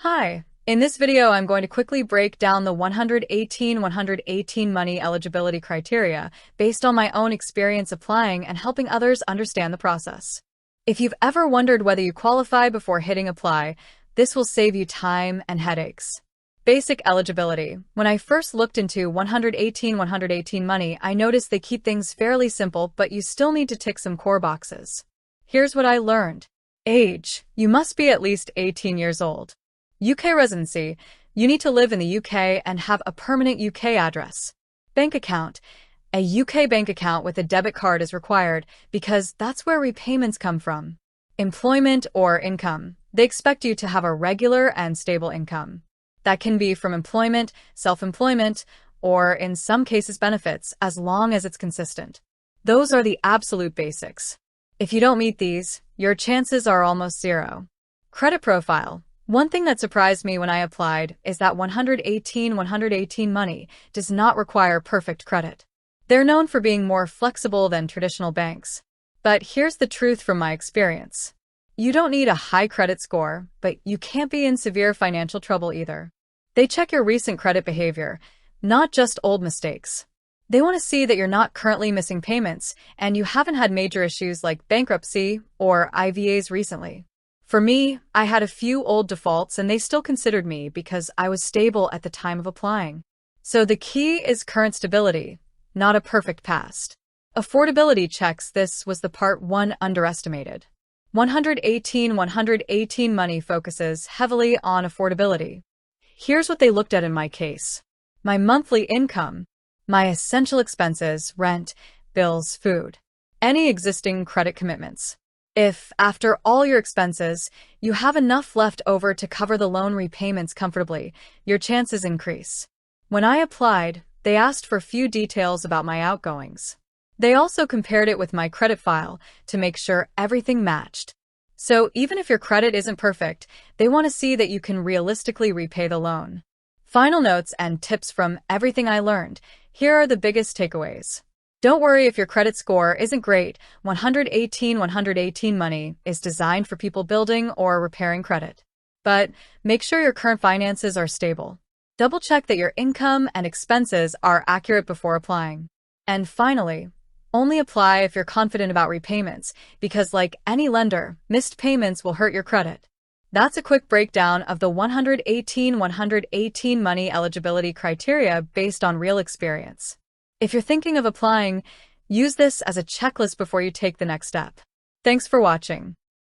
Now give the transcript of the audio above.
Hi. In this video, I'm going to quickly break down the 118 money eligibility criteria based on my own experience applying and helping others understand the process. If you've ever wondered whether you qualify before hitting apply, this will save you time and headaches. Basic eligibility. When I first looked into 118 money, I noticed they keep things fairly simple, but you still need to tick some core boxes. Here's what I learned. Age. You must be at least 18 years old. UK residency. You need to live in the UK and have a permanent UK address. Bank account. A UK bank account with a debit card is required because that's where repayments come from. Employment or income. They expect you to have a regular and stable income. That can be from employment, self-employment, or in some cases benefits, as long as it's consistent. Those are the absolute basics. If you don't meet these, your chances are almost zero. Credit profile. One thing that surprised me when I applied is that 118 money does not require perfect credit. They're known for being more flexible than traditional banks. But here's the truth from my experience. You don't need a high credit score, but you can't be in severe financial trouble either. They check your recent credit behavior, not just old mistakes. They want to see that you're not currently missing payments and you haven't had major issues like bankruptcy or IVAs recently. For me, I had a few old defaults and they still considered me because I was stable at the time of applying. So the key is current stability, not a perfect past. Affordability checks. This was the part one underestimated. 118 money focuses heavily on affordability. Here's what they looked at in my case. My monthly income, my essential expenses, rent, bills, food, any existing credit commitments. If, after all your expenses, you have enough left over to cover the loan repayments comfortably, your chances increase. When I applied, they asked for few details about my outgoings. They also compared it with my credit file to make sure everything matched. So even if your credit isn't perfect, they want to see that you can realistically repay the loan. Final notes and tips from everything I learned. Here are the biggest takeaways. Don't worry if your credit score isn't great. 118 money is designed for people building or repairing credit. But make sure your current finances are stable. Double check that your income and expenses are accurate before applying. And finally, only apply if you're confident about repayments, because like any lender, missed payments will hurt your credit. That's a quick breakdown of the 118 money eligibility criteria based on real experience. If you're thinking of applying, use this as a checklist before you take the next step. Thanks for watching.